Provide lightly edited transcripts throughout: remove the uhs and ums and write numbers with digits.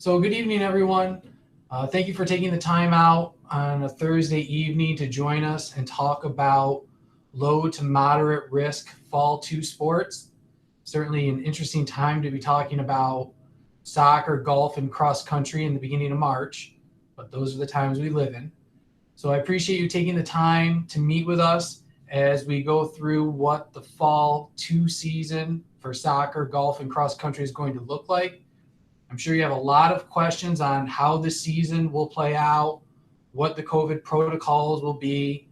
So good evening, everyone. Thank you for taking the time out on a Thursday evening to join us and talk about low to moderate risk fall two sports. Certainly an interesting time to be talking about soccer, golf, and cross country in the beginning of March, but those are the times we live in. So I appreciate you taking the time to meet with us as we go through what the fall two season for soccer, golf, and cross country is going to look like. I'm sure you have a lot of questions on how the season will play out, what the COVID protocols will be,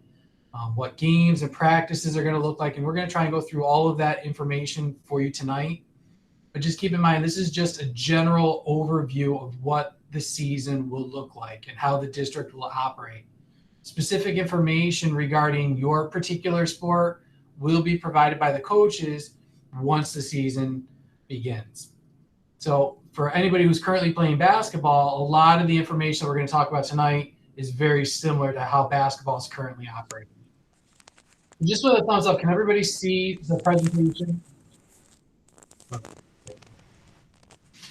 what games and practices are going to look like. And we're going to try and go through all of that information for you tonight. But just keep in mind, this is just a general overview of what the season will look like and how the district will operate. Specific information regarding your particular sport will be provided by the coaches once the season begins. So for anybody who's currently playing basketball, a lot of the information we're going to talk about tonight is very similar to how basketball is currently operating. Just with a thumbs up, can everybody see the presentation?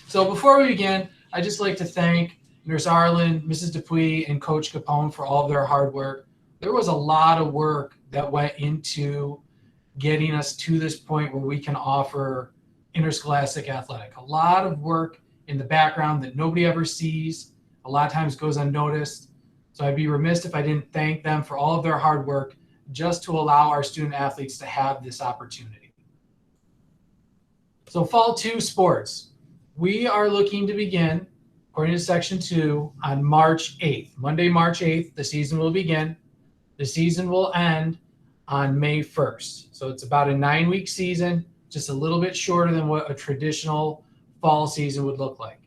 So before we begin, I'd just like to thank Nurse Arlen, Mrs. Dupuy, and Coach Capone for all of their hard work. There was a lot of work that went into getting us to this point where we can offer interscholastic athletic. A lot of work in the background that nobody ever sees, a lot of times goes unnoticed. So I'd be remiss if I didn't thank them for all of their hard work just to allow our student athletes to have this opportunity. So fall two sports. We are looking to begin, according to section 2, on March 8th. Monday, March 8th, the season will begin. The season will end on May 1st. So it's about a 9-week season, just a little bit shorter than what a traditional fall season would look like.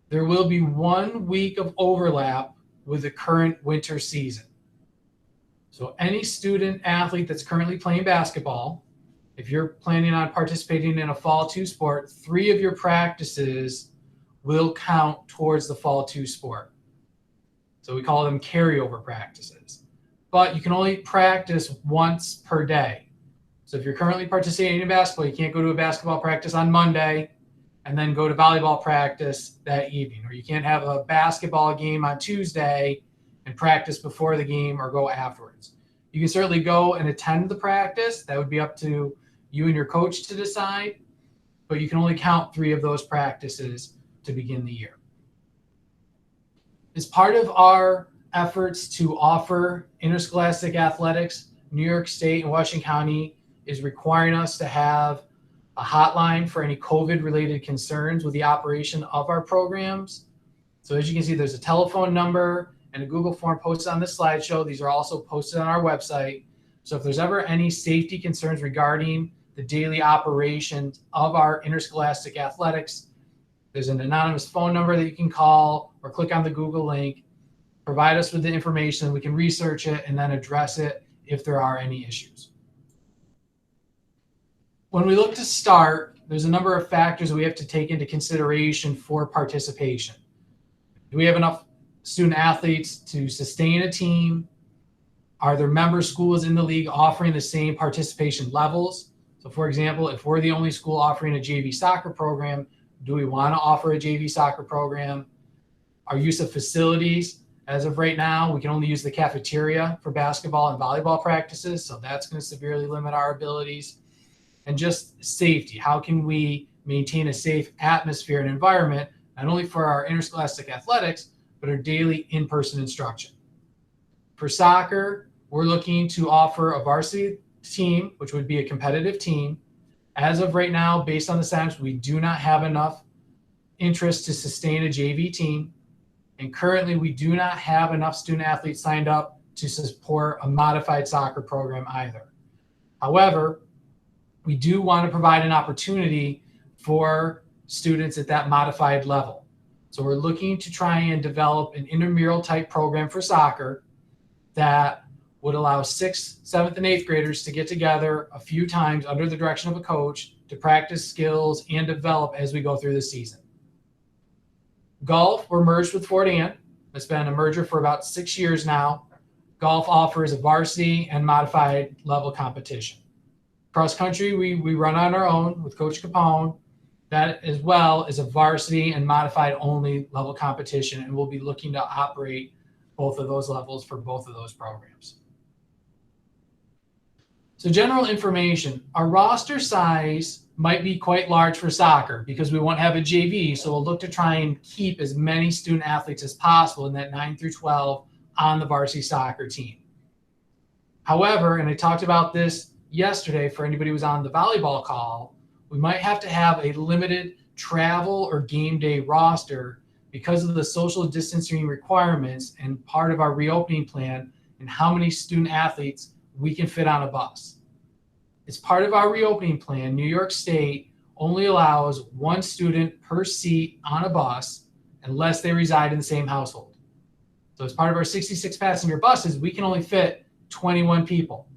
There will be 1 week of overlap with the current winter season. So any student athlete that's currently playing basketball, if you're planning on participating in a fall two sport, 3 of your practices will count towards the fall two sport. So we call them carryover practices. But you can only practice once per day. So if you're currently participating in basketball, you can't go to a basketball practice on Monday and then go to volleyball practice that evening. Or you can't have a basketball game on Tuesday and practice before the game or go afterwards. You can certainly go and attend the practice. That would be up to you and your coach to decide. But you can only count 3 of those practices to begin the year. As part of our efforts to offer interscholastic athletics, New York State and Washington County is requiring us to have a hotline for any COVID-related concerns with the operation of our programs. So as you can see, there's a telephone number and a Google form posted on this slideshow. These are also posted on our website. So if there's ever any safety concerns regarding the daily operations of our interscholastic athletics, there's an anonymous phone number that you can call or click on the Google link, provide us with the information, we can research it and then address it if there are any issues. When we look to start, there's a number of factors we have to take into consideration for participation. Do we have enough student athletes to sustain a team? Are there member schools in the league offering the same participation levels? So for example, if we're the only school offering a JV soccer program, do we want to offer a JV soccer program? Our use of facilities, as of right now, we can only use the cafeteria for basketball and volleyball practices, so that's going to severely limit our abilities. And just safety, how can we maintain a safe atmosphere and environment, not only for our interscholastic athletics, but our daily in-person instruction. For soccer, we're looking to offer a varsity team, which would be a competitive team. As of right now, based on the science, we do not have enough interest to sustain a JV team. And currently, we do not have enough student athletes signed up to support a modified soccer program either. However, we do want to provide an opportunity for students at that modified level. So we're looking to try and develop an intramural type program for soccer that would allow 6th, 7th, and 8th graders to get together a few times under the direction of a coach to practice skills and develop as we go through the season. Golf, we're merged with Fort Ann. It's been a merger for about 6 years now. Golf offers a varsity and modified level competition. Cross country, we run on our own with Coach Capone. That as well is a varsity and modified only level competition, and we'll be looking to operate both of those levels for both of those programs. So general information, our roster size might be quite large for soccer because we won't have a JV, so we'll look to try and keep as many student athletes as possible in that 9 through 12 on the varsity soccer team. However, and I talked about this yesterday for anybody who was on the volleyball call, we might have to have a limited travel or game day roster because of the social distancing requirements and part of our reopening plan and how many student athletes we can fit on a bus. As part of our reopening plan, New York State only allows one student per seat on a bus unless they reside in the same household. So as part of our 66 passenger buses, we can only fit 21 people.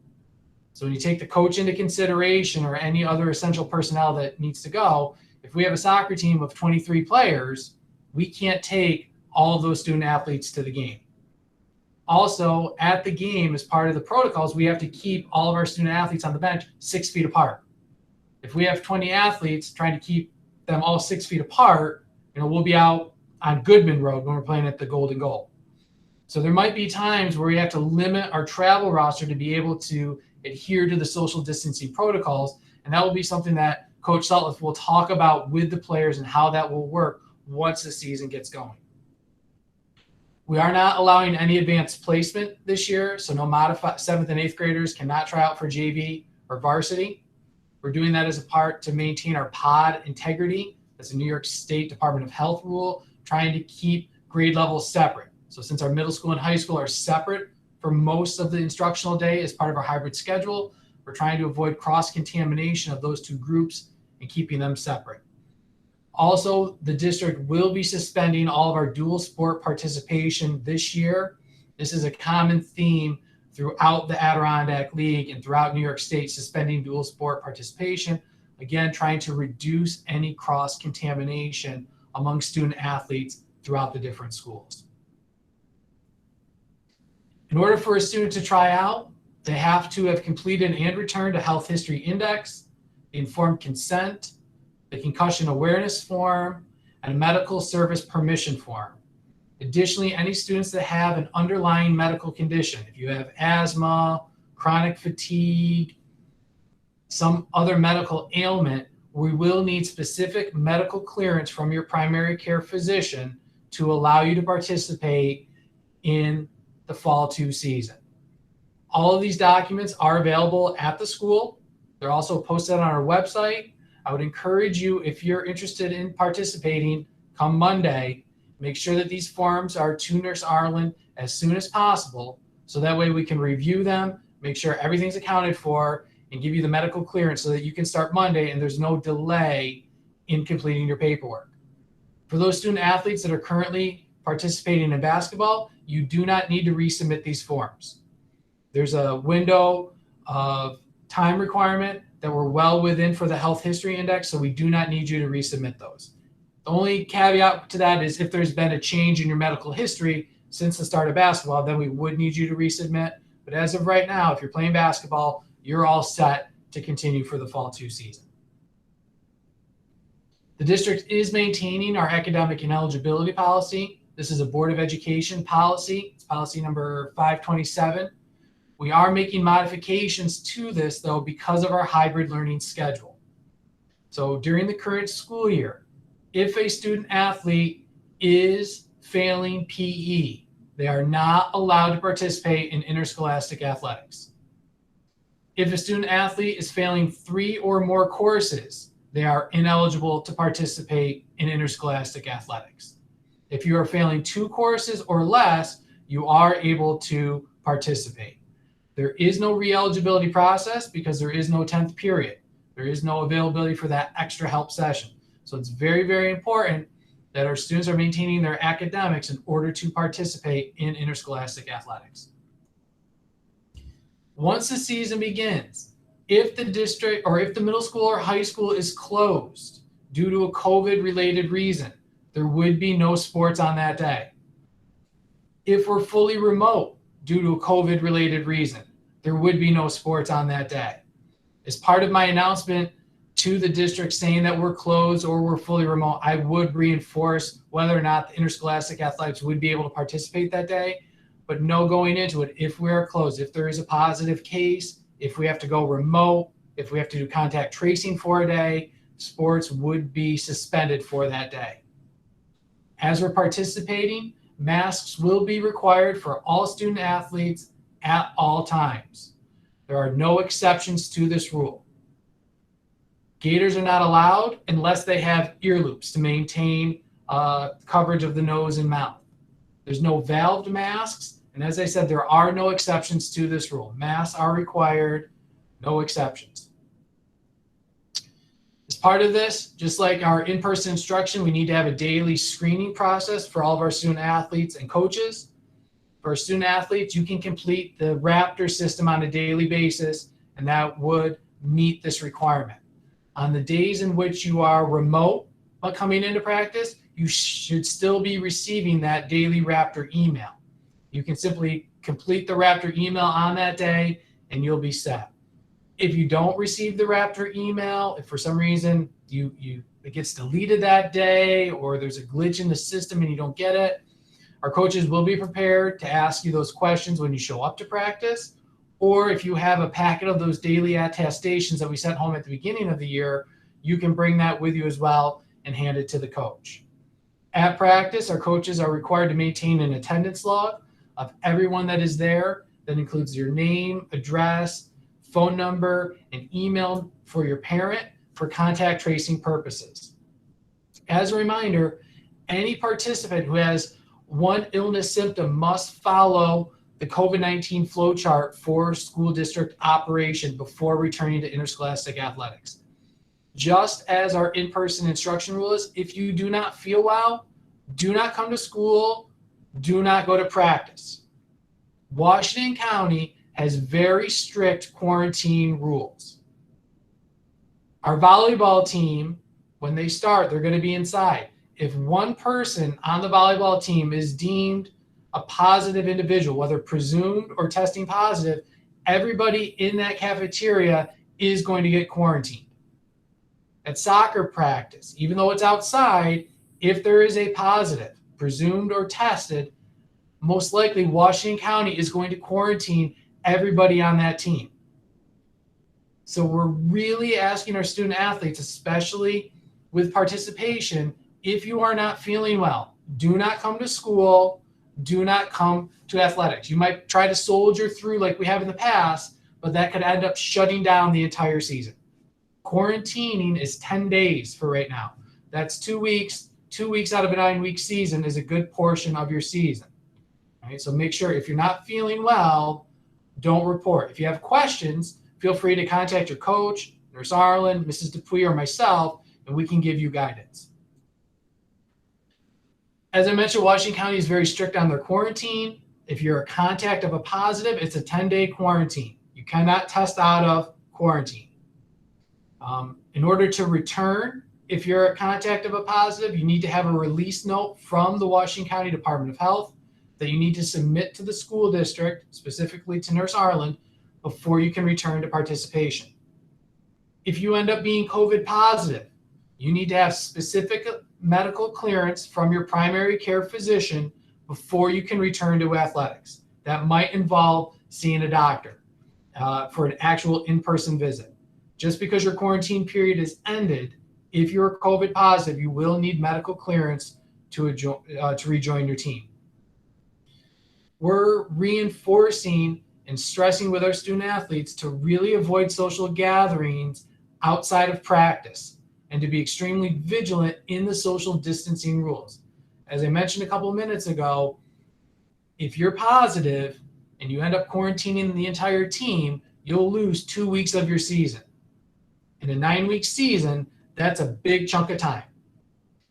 So when you take the coach into consideration or any other essential personnel that needs to go, if we have a soccer team of 23 players, we can't take all of those student athletes to the game. Also, at the game, as part of the protocols, we have to keep all of our student athletes on the bench 6 feet apart. If we have 20 athletes trying to keep them all 6 feet apart, we'll be out on Goodman Road when we're playing at the Golden Goal. So there might be times where we have to limit our travel roster to be able to adhere to the social distancing protocols, and that will be something that Coach Sutliff will talk about with the players and how that will work once the season gets going. We are not allowing any advanced placement this year, so no modified 7th and 8th graders cannot try out for JV or varsity. We're doing that as a part to maintain our pod integrity. That's a New York State Department of Health rule, trying to keep grade levels separate. So since our middle school and high school are separate for most of the instructional day as part of our hybrid schedule, we're trying to avoid cross-contamination of those two groups and keeping them separate. Also, the district will be suspending all of our dual sport participation this year. This is a common theme throughout the Adirondack League and throughout New York State, suspending dual sport participation. Again, trying to reduce any cross-contamination among student athletes throughout the different schools. In order for a student to try out, they have to have completed and returned a health history index, informed consent, the concussion awareness form, and a medical service permission form. Additionally, any students that have an underlying medical condition, if you have asthma, chronic fatigue, some other medical ailment, we will need specific medical clearance from your primary care physician to allow you to participate in the fall 2 season. All of these documents are available at the school. They're also posted on our website. I would encourage you, if you're interested in participating, come Monday, make sure that these forms are to Nurse Arlen as soon as possible, so that way we can review them, make sure everything's accounted for, and give you the medical clearance so that you can start Monday and there's no delay in completing your paperwork. For those student athletes that are currently participating in basketball, you do not need to resubmit these forms. There's a window of time requirement that we're well within for the health history index, so we do not need you to resubmit those. The only caveat to that is if there's been a change in your medical history since the start of basketball, then we would need you to resubmit. But as of right now, if you're playing basketball, you're all set to continue for the fall 2 season. The district is maintaining our academic and eligibility policy. This is a Board of Education policy. It's policy number 527. We are making modifications to this, though, because of our hybrid learning schedule. So during the current school year, if a student athlete is failing PE, they are not allowed to participate in interscholastic athletics. If a student athlete is failing 3 or more courses, they are ineligible to participate in interscholastic athletics. If you are failing 2 courses or less, you are able to participate. There is no re-eligibility process because there is no 10th period. There is no availability for that extra help session. So it's very, very important that our students are maintaining their academics in order to participate in interscholastic athletics. Once the season begins, if the district or if the middle school or high school is closed due to a COVID-related reason, there would be no sports on that day. If we're fully remote due to a COVID-related reason, there would be no sports on that day. As part of my announcement to the district saying that we're closed or we're fully remote, I would reinforce whether or not the interscholastic athletics would be able to participate that day. But no going into it, if we are closed, if there is a positive case, if we have to go remote, if we have to do contact tracing for a day, sports would be suspended for that day. As we're participating, masks will be required for all student athletes at all times. There are no exceptions to this rule. Gaiters are not allowed unless they have ear loops to maintain coverage of the nose and mouth. There's no valved masks, and as I said, there are no exceptions to this rule. Masks are required, no exceptions. As part of this, just like our in-person instruction, we need to have a daily screening process for all of our student athletes and coaches. For student athletes, you can complete the Raptor system on a daily basis, and that would meet this requirement. On the days in which you are remote but coming into practice, you should still be receiving that daily Raptor email. You can simply complete the Raptor email on that day and you'll be set. If you don't receive the Raptor email, if for some reason it gets deleted that day or there's a glitch in the system and you don't get it, our coaches will be prepared to ask you those questions when you show up to practice. Or if you have a packet of those daily attestations that we sent home at the beginning of the year, you can bring that with you as well and hand it to the coach. At practice, our coaches are required to maintain an attendance log of everyone that is there. That includes your name, address, phone number, and email for your parent for contact tracing purposes. As a reminder, any participant who has one illness symptom must follow the COVID-19 flow chart for school district operation before returning to interscholastic athletics. Just as our in-person instruction rule is, if you do not feel well, do not come to school, do not go to practice. Washington County has very strict quarantine rules. Our volleyball team, when they start, they're going to be inside. If one person on the volleyball team is deemed a positive individual, whether presumed or testing positive, everybody in that cafeteria is going to get quarantined. At soccer practice, even though it's outside, if there is a positive, presumed or tested, most likely Washington County is going to quarantine everybody on that team. So we're really asking our student athletes, especially with participation, if you are not feeling well, do not come to school, do not come to athletics. You might try to soldier through like we have in the past, but that could end up shutting down the entire season. Quarantining is 10 days for right now. That's 2 weeks. 2 weeks out of a 9-week season is a good portion of your season. All right, so make sure if you're not feeling well, don't report. If you have questions, feel free to contact your coach, Nurse Arlen, Mrs. Dupuy, or myself, and we can give you guidance. As I mentioned, Washington County is very strict on their quarantine. If you're a contact of a positive, it's a 10-day quarantine. You cannot test out of quarantine. In order to return, if you're a contact of a positive, you need to have a release note from the Washington County Department of Health that you need to submit to the school district, specifically to Nurse Arlen, before you can return to participation. If you end up being COVID positive, you need to have specific medical clearance from your primary care physician before you can return to athletics. That might involve seeing a doctor for an actual in-person visit. Just because your quarantine period is ended, if you're COVID positive, you will need medical clearance to rejoin your team. We're reinforcing and stressing with our student athletes to really avoid social gatherings outside of practice and to be extremely vigilant in the social distancing rules. As I mentioned a couple minutes ago, if you're positive and you end up quarantining the entire team, you'll lose 2 weeks of your season. In a 9-week season, that's a big chunk of time.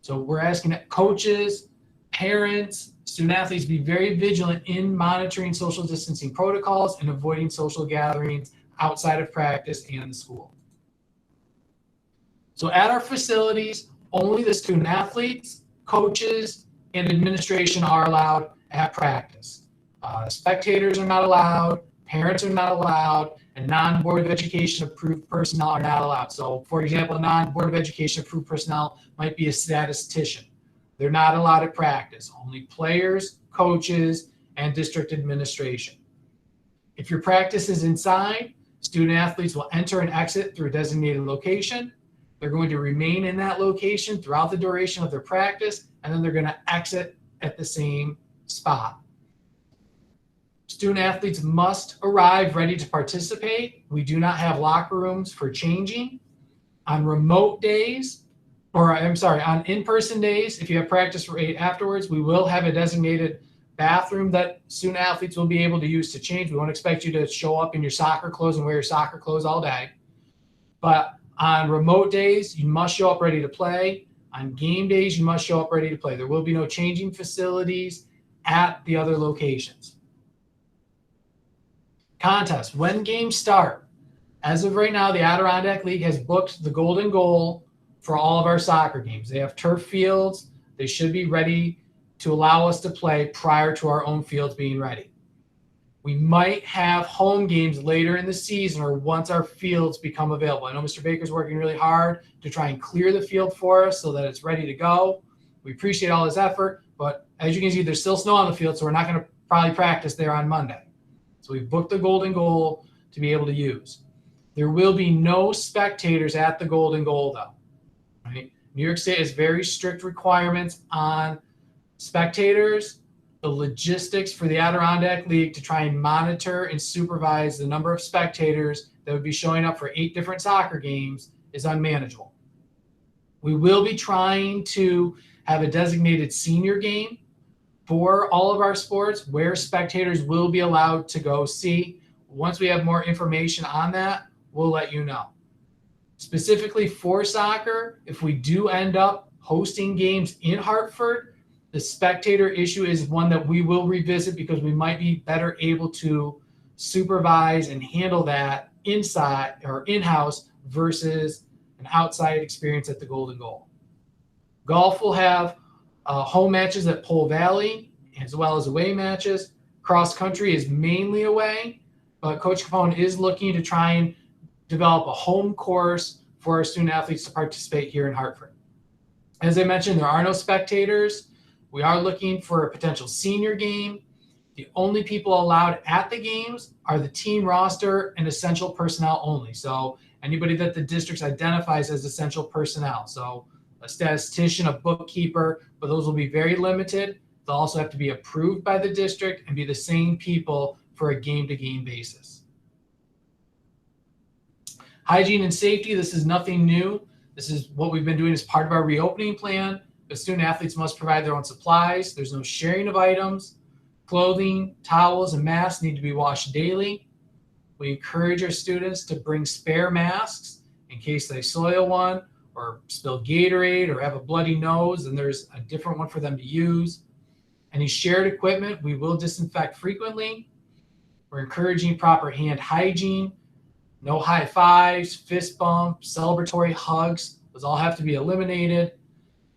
So we're asking coaches, parents, student athletes be very vigilant in monitoring social distancing protocols and avoiding social gatherings outside of practice and the school. So at our facilities, only the student athletes, coaches, and administration are allowed at practice. Spectators are not allowed, parents are not allowed, and non-Board of Education approved personnel are not allowed. So, for example, non-Board of Education approved personnel might be a statistician. They're not allowed at practice. Only players, coaches, and district administration. If your practice is inside, student athletes will enter and exit through a designated location. They're going to remain in that location throughout the duration of their practice, and then they're going to exit at the same spot. Student athletes must arrive ready to participate. We do not have locker rooms for changing. On remote days, on in-person days, if you have practice right afterwards, we will have a designated bathroom that student athletes will be able to use to change. We won't expect you to show up in your soccer clothes and wear your soccer clothes all day. But on remote days, you must show up ready to play. On game days, you must show up ready to play. There will be no changing facilities at the other locations. Contest. When games start, as of right now, the Adirondack League has booked the Golden Goal for all of our soccer games. They have turf fields. They should be ready to allow us to play prior to our own fields being ready. We might have home games later in the season or once our fields become available. I know Mr. Baker's working really hard to try and clear the field for us so that it's ready to go. We appreciate all his effort, but as you can see, there's still snow on the field, so we're not going to probably practice there on Monday. So we've booked the Golden Goal to be able to use. There will be no spectators at the Golden Goal, though. Right? New York State has very strict requirements on spectators, the logistics for the Adirondack League to try and monitor and supervise the number of spectators that would be showing up for 8 different soccer games is unmanageable. We will be trying to have a designated senior game for all of our sports where spectators will be allowed to go see. Once we have more information on that, we'll let you know. Specifically for soccer, if we do end up hosting games in Hartford, the spectator issue is one that we will revisit because we might be better able to supervise and handle that inside or in-house versus an outside experience at the Golden Goal. Golf will have home matches at Pole Valley as well as away matches. Cross country is mainly away, but Coach Capone is looking to try and develop a home course for our student athletes to participate here in Hartford. As I mentioned, there are no spectators. We are looking for a potential senior game. The only people allowed at the games are the team roster and essential personnel only. So anybody that the district identifies as essential personnel. So a statistician, a bookkeeper, but those will be very limited. They'll also have to be approved by the district and be the same people for a game-to-game basis. Hygiene and safety, this is nothing new. This is what we've been doing as part of our reopening plan. The student athletes must provide their own supplies. There's no sharing of items. Clothing, towels, and masks need to be washed daily. We encourage our students to bring spare masks in case they soil one or spill Gatorade or have a bloody nose, and there's a different one for them to use. Any shared equipment, we will disinfect frequently. We're encouraging proper hand hygiene. No high fives, fist bumps, celebratory hugs. Those all have to be eliminated.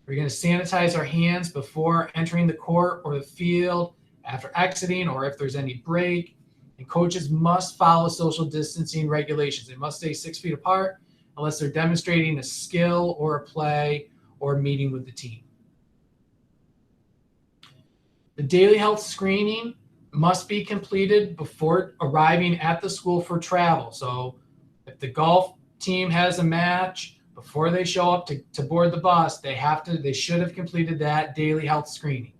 We're going to sanitize our hands before entering the court or the field, after exiting, or if there's any break. And coaches must follow social distancing regulations. They must stay 6 feet apart unless they're demonstrating a skill or a play or meeting with the team. The daily health screening must be completed before arriving at the school for travel. So if the golf team has a match, before they show up to board the bus, they should have completed that daily health screening.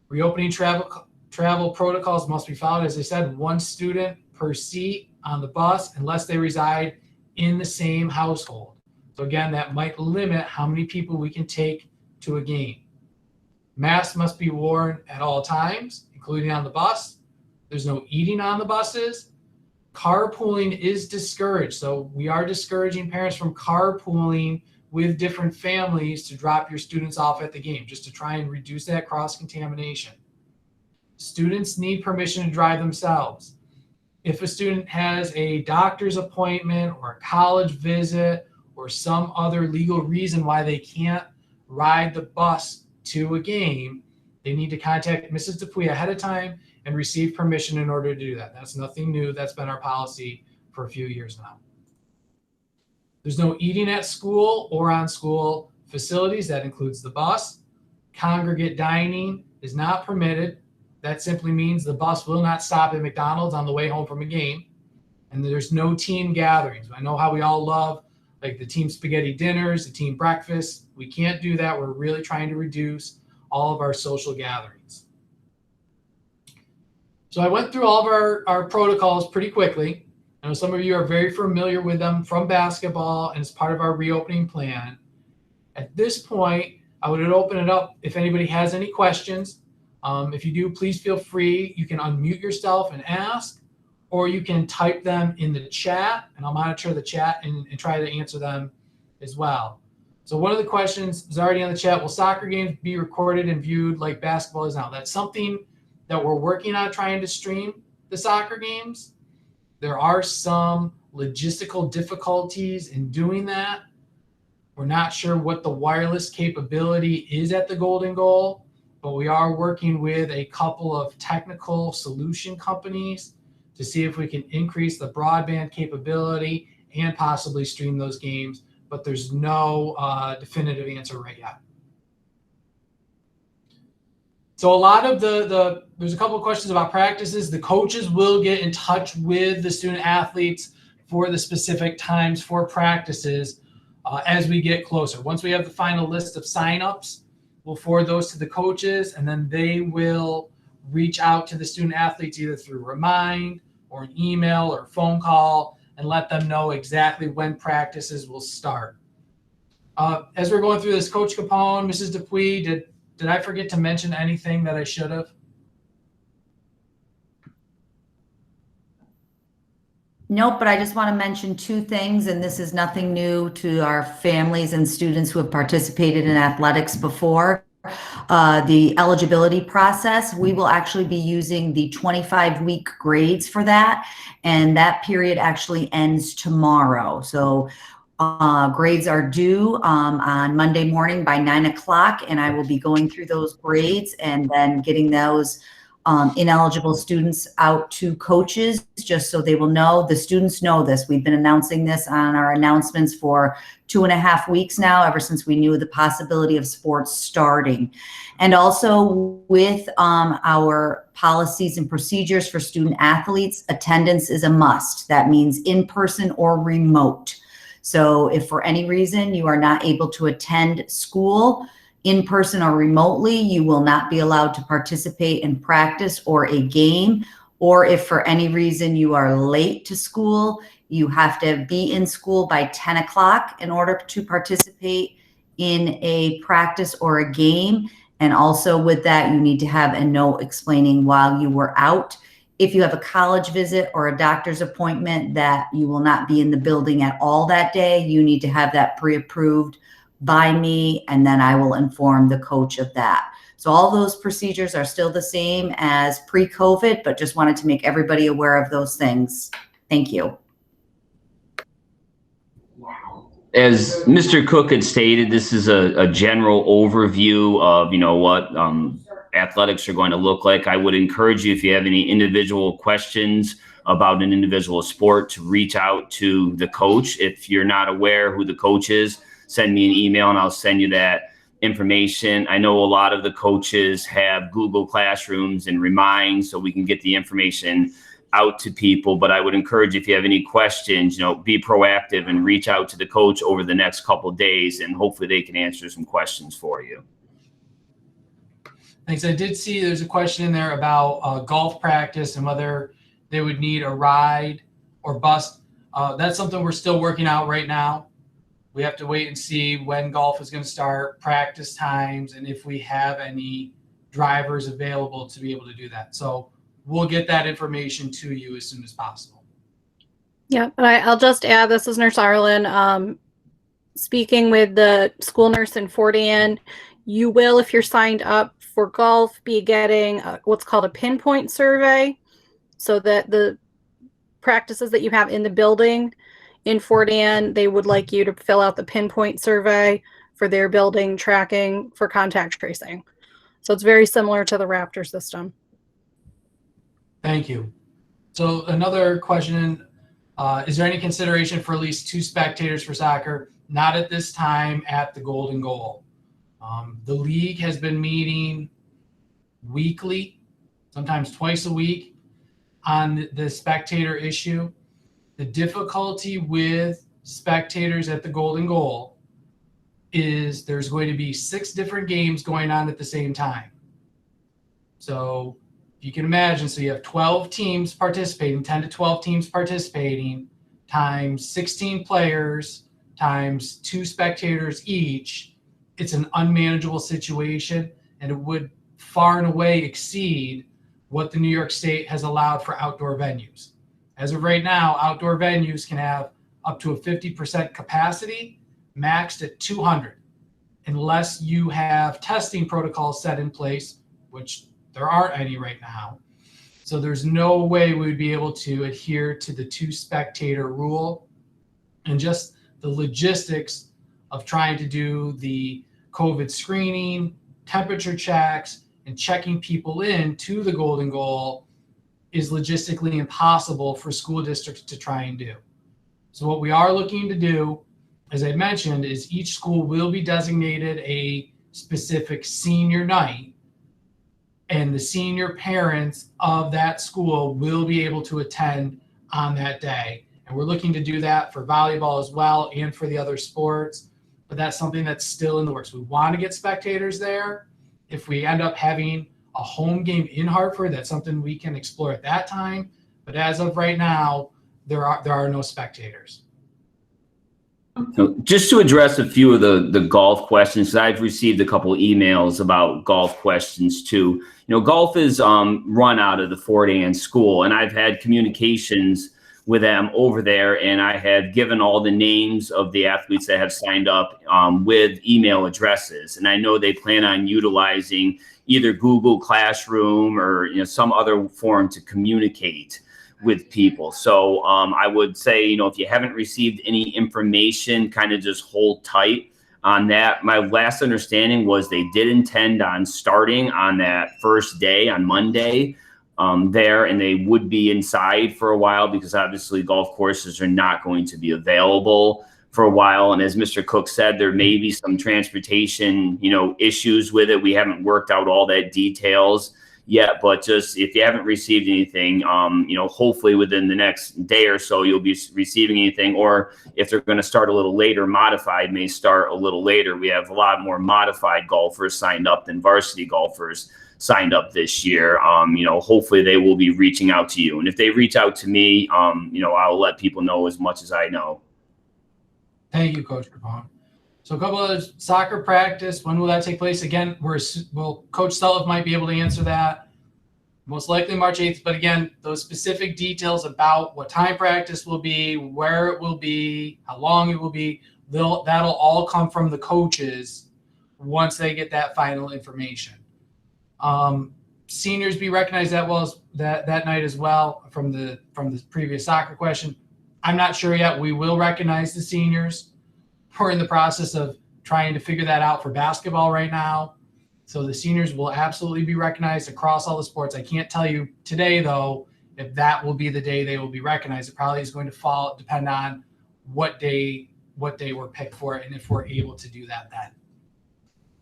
Reopening travel protocols must be followed. As I said, 1 student per seat on the bus unless they reside in the same household. So again, that might limit how many people we can take to a game. Masks must be worn at all times, including on the bus. There's no eating on the buses. Carpooling is discouraged. So we are discouraging parents from carpooling with different families to drop your students off at the game, just to try and reduce that cross-contamination. Students need permission to drive themselves. If a student has a doctor's appointment or a college visit or some other legal reason why they can't ride the bus to a game, they need to contact Mrs. Dupuy ahead of time and receive permission in order to do that. That's nothing new. That's been our policy for a few years now. There's no eating at school or on school facilities. That includes the bus. Congregate dining is not permitted. That simply means the bus will not stop at McDonald's on the way home from a game. And there's no team gatherings. I know how we all love like the team spaghetti dinners, the team breakfast. We can't do that. We're really trying to reduce all of our social gatherings. So I went through all of our protocols pretty quickly. I know some of you are very familiar with them from basketball and it's part of our reopening plan. At this point, I would open it up if anybody has any questions. If you do, please feel free. You can unmute yourself and ask, or you can type them in the chat, and I'll monitor the chat and try to answer them as well. So one of the questions is already on the chat. Will soccer games be recorded and viewed like basketball is now? That's something that we're working on, trying to stream the soccer games. There are some logistical difficulties in doing that. We're not sure what the wireless capability is at the Golden Goal, but we are working with a couple of technical solution companies to see if we can increase the broadband capability and possibly stream those games, but there's no definitive answer right yet. So a lot of there's a couple of questions about practices. The coaches will get in touch with the student athletes for the specific times for practices as we get closer. Once we have the final list of signups, we'll forward those to the coaches, and then they will reach out to the student athletes either through Remind or an email or a phone call and let them know exactly when practices will start. As we're going through this, Coach Capone, Mrs. Dupuy, did I forget to mention anything that I should have? Nope, but I just want to mention two things, and this is nothing new to our families and students who have participated in athletics before. The eligibility process, we will actually be using the 25-week grades for that, and that period actually ends tomorrow. So grades are due on Monday morning by 9 o'clock, and I will be going through those grades and then getting those ineligible students out to coaches just so they will know. The students know this. We've been announcing this on our announcements for 2.5 weeks now, ever since we knew the possibility of sports starting. And also with our policies and procedures for student athletes, attendance is a must. That means in person or remote. So if for any reason you are not able to attend school in person or remotely, you will not be allowed to participate in practice or a game. Or if for any reason you are late to school, you have to be in school by 10 o'clock in order to participate in a practice or a game. And also with that, you need to have a note explaining while you were out. If you have a college visit or a doctor's appointment that you will not be in the building at all that day, you need to have that pre-approved by me, and then I will inform the coach of that. So all those procedures are still the same as pre-COVID, but just wanted to make everybody aware of those things. Thank you. As Mr. Cook had stated, this is a general overview of, what athletics are going to look like. I would encourage you, if you have any individual questions about an individual sport, to reach out to the coach. If you're not aware who the coach is, send me an email and I'll send you that information. I know a lot of the coaches have Google Classrooms and Remind, so we can get the information out to people. But I would encourage you, if you have any questions, be proactive and reach out to the coach over the next couple of days, and hopefully they can answer some questions for you. Thanks. I did see there's a question in there about golf practice and whether they would need a ride or bus. That's something we're still working out right now. We have to wait and see when golf is going to start, practice times, and if we have any drivers available to be able to do that. So we'll get that information to you as soon as possible. Yeah, and I'll just add, this is Nurse Arlen. Speaking with the school nurse in Fort Ann, you will, if you're signed up for golf, be getting what's called a pinpoint survey, so that the practices that you have in the building in Fort Ann, they would like you to fill out the pinpoint survey for their building tracking for contact tracing. So it's very similar to the Raptor system. Thank you. So another question, is there any consideration for at least 2 spectators for soccer? Not at this time at the Golden Goal. The league has been meeting weekly, sometimes twice a week, on the spectator issue. The difficulty with spectators at the Golden Goal is there's going to be 6 different games going on at the same time. So you can imagine, so you have 12 teams participating, 10 to 12 teams participating, times 16 players, times 2 spectators each. It's an unmanageable situation, and it would far and away exceed what the New York State has allowed for outdoor venues. As of right now, outdoor venues can have up to a 50% capacity, maxed at 200, unless you have testing protocols set in place, which there aren't any right now. So there's no way we would be able to adhere to the 2 spectator rule, and just the logistics of trying to do the COVID screening, temperature checks, and checking people in to the Golden Goal is logistically impossible for school districts to try and do. So what we are looking to do, as I mentioned, is each school will be designated a specific senior night, and the senior parents of that school will be able to attend on that day. And we're looking to do that for volleyball as well and for the other sports, but that's something that's still in the works. We want to get spectators there. If we end up having a home game in Hartford, that's something we can explore at that time. But as of right now, there are no spectators. Just to address a few of the golf questions, I've received a couple emails about golf questions too. Golf is run out of the Fort Ann school, and I've had communications with them over there, and I have given all the names of the athletes that have signed up with email addresses. And I know they plan on utilizing either Google Classroom or some other form to communicate with people. So I would say, if you haven't received any information, kind of just hold tight on that. My last understanding was they did intend on starting on that first day on Monday there, and they would be inside for a while because obviously golf courses are not going to be available for a while. And as Mr. Cook said, there may be some transportation, issues with it. We haven't worked out all that details yet, but just if you haven't received anything, hopefully within the next day or so, you'll be receiving anything. Or if they're going to start a little later, modified may start a little later. We have a lot more modified golfers signed up than varsity golfers signed up this year. Hopefully they will be reaching out to you. And if they reach out to me, I'll let people know as much as I know. Thank you, Coach Capone. So a couple of soccer practice, when will that take place? Again, Coach Sullivan might be able to answer that. Most likely March 8th, but again, those specific details about what time practice will be, where it will be, how long it will be, that'll all come from the coaches once they get that final information. Seniors be recognized that night as well from the previous soccer question. I'm not sure yet. We will recognize the seniors. We're in the process of trying to figure that out for basketball right now. So the seniors will absolutely be recognized across all the sports. I can't tell you today, though, if that will be the day they will be recognized. It probably is going to depend on what day were picked for and if we're able to do that then.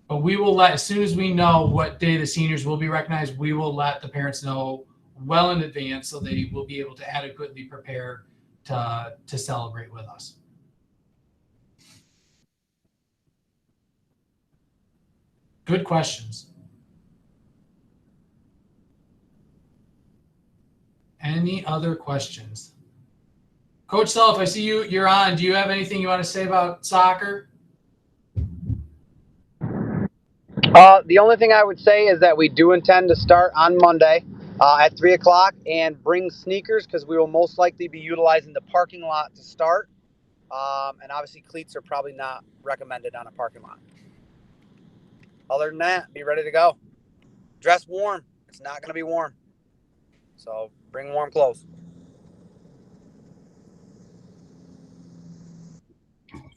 But we will as soon as we know what day the seniors will be recognized, we will let the parents know well in advance so they will be able to adequately prepare to celebrate with us. Good questions. Any other questions? Coach Self, I see you're on. Do you have anything you want to say about soccer? The only thing I would say is that we do intend to start on Monday at 3 o'clock and bring sneakers because we will most likely be utilizing the parking lot to start. And obviously cleats are probably not recommended on a parking lot. Other than that, be ready to go. Dress warm. It's not going to be warm. So bring warm clothes.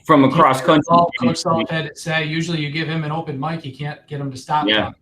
From across country. All Coach Self had to say, usually you give him an open mic, you can't get him to stop Yeah. talking.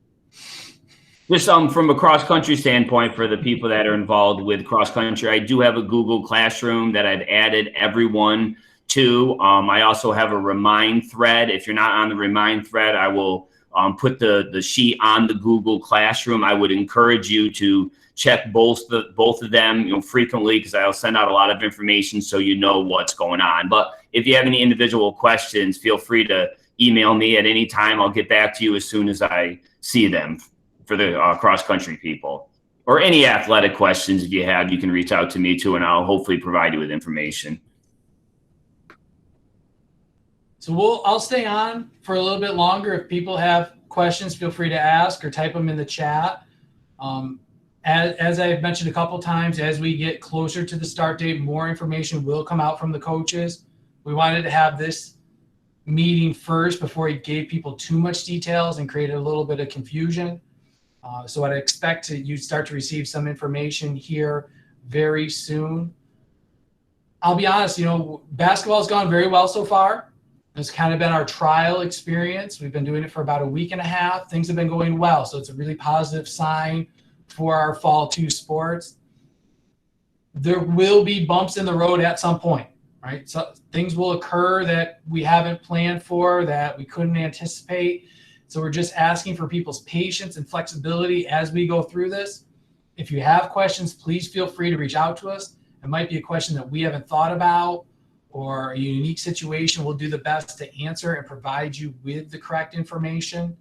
Just from a cross-country standpoint, for the people that are involved with cross-country, I do have a Google Classroom that I've added everyone to. I also have a Remind thread. If you're not on the Remind thread, I will put the sheet on the Google Classroom. I would encourage you to check both of them, frequently, because I'll send out a lot of information so you know what's going on. But if you have any individual questions, feel free to email me at any time. I'll get back to you as soon as I see them. For the cross-country people, or any athletic questions if you have, you can reach out to me too, and I'll hopefully provide you with information. So I'll stay on for a little bit longer. If people have questions, feel free to ask or type them in the chat. As I've mentioned a couple times, as we get closer to the start date, more information will come out from the coaches. We wanted to have this meeting first before he gave people too much details and created a little bit of confusion. So I'd expect you start to receive some information here very soon. I'll be honest, basketball has gone very well so far. It's kind of been our trial experience. We've been doing it for about a week and a half. Things have been going well. So it's a really positive sign for our fall 2 sports. There will be bumps in the road at some point, right? So things will occur that we haven't planned for, that we couldn't anticipate. So we're just asking for people's patience and flexibility as we go through this. If you have questions, please feel free to reach out to us. It might be a question that we haven't thought about or a unique situation. We'll do the best to answer and provide you with the correct information.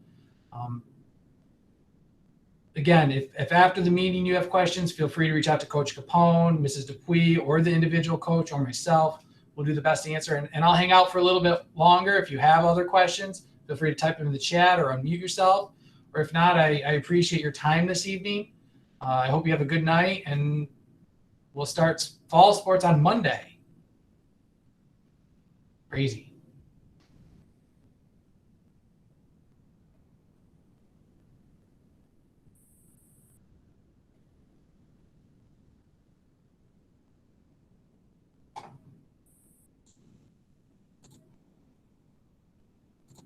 Again, if after the meeting you have questions, feel free to reach out to Coach Capone, Mrs. Dupuy, or the individual coach, or myself. We'll do the best to answer. And I'll hang out for a little bit longer. If you have other questions, feel free to type them in the chat or unmute yourself. Or if not, I appreciate your time this evening. I hope you have a good night, and we'll start fall sports on Monday. Crazy.